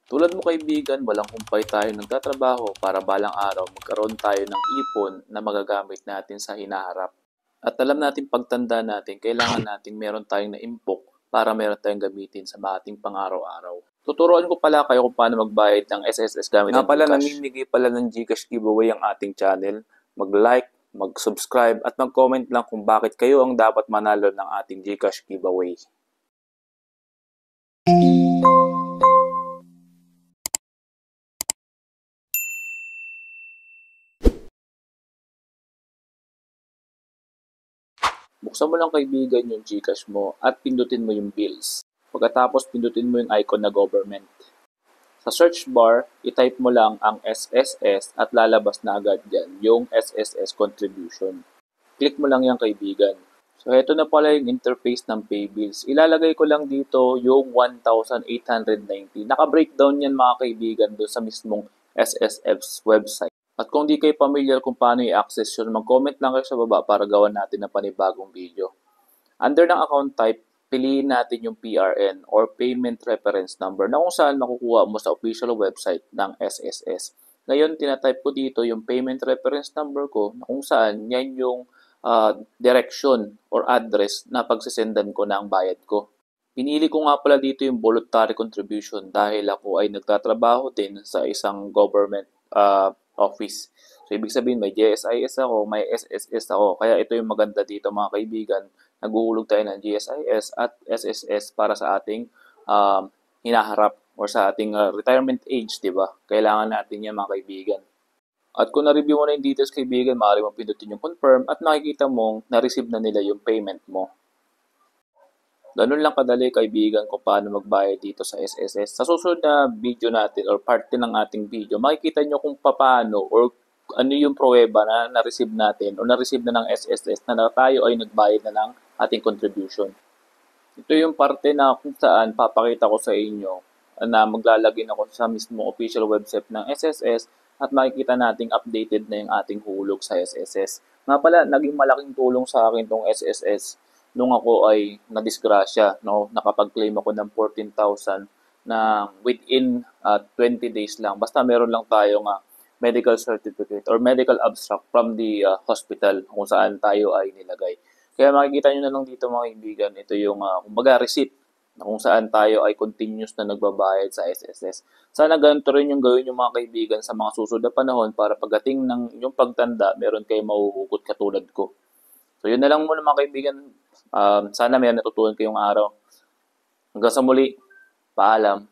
Tulad mo kaibigan, walang humpay tayo nagtatrabaho para balang araw magkaroon tayo ng ipon na magagamit natin sa hinaharap. At alam natin pagtanda natin, kailangan natin meron tayong naimpok para meron tayong gamitin sa ating pang-araw-araw. Tuturuan ko pala kayo kung paano magbayad ng SSS gamit ang Gcash. Namimigay pala ng Gcash giveaway ang ating channel. Mag-like, mag-subscribe at mag-comment lang kung bakit kayo ang dapat manalo ng ating Gcash giveaway. Buksan mo lang kaibigan yung Gcash mo at pindutin mo yung bills. Pagkatapos pindutin mo yung icon na government. Sa search bar, itype mo lang ang SSS at lalabas na agad dyan yung SSS contribution. Click mo lang yung kaibigan. So, ito na pala yung interface ng paybills. Ilalagay ko lang dito yung 1,890. Naka-breakdown yan mga kaibigan doon sa mismong SSF's website. At kung di kayo familiar kung paano i-access yun, mag-comment lang kayo sa baba para gawan natin ng panibagong video. Under ng account type, piliin natin yung PRN or Payment Reference Number na kung saan makukuha mo sa official website ng SSS. Ngayon, tinatype ko dito yung Payment Reference Number ko na kung saan yan yung direction or address na pagsisendan ko ng bayad ko. Pinili ko nga pala dito yung voluntary contribution dahil ako ay nagtatrabaho din sa isang government office. So, ibig sabihin may GSIS ako, may SSS ako. Kaya ito yung maganda dito mga kaibigan. Naguhulog tayo ng GSIS at SSS para sa ating hinaharap or sa ating retirement age, di ba? Kailangan natin yan mga kaibigan. At kung na-review mo na yung details kaibigan, maaari mo pindutin yung confirm at makikita mong na-receive na nila yung payment mo. Ganun lang kadali kaibigan kung paano magbayad dito sa SSS. Sa susunod na video natin or parte ng ating video, makikita nyo kung paano or ano yung pruweba na na-receive natin o na-receive na ng SSS na tayo ay nagbayad na ng ating contribution. Ito yung parte na kung saan papakita ko sa inyo na maglalagin ako sa mismo official website ng SSS at makikita nating updated na yung ating hulog sa SSS. Nga pala, naging malaking tulong sa akin tong SSS nung ako ay nadisgrasya, no? Nakapag-claim ako ng 14,000 na within 20 days lang. Basta meron lang tayong medical certificate or medical abstract from the hospital kung saan tayo ay nilagay. Kaya makikita nyo na lang dito mga kaibigan, ito yung kumbaga receipt na kung saan tayo ay continuous na nagbabayad sa SSS. Sana ganito rin yung gawin yung mga kaibigan sa mga susunod na panahon para pagdating ng inyong pagtanda, meron kayong mahuhugot katulad ko. So yun na lang muna mga kaibigan. Sana may natutunan kayong araw. Hanggang sa muli, paalam.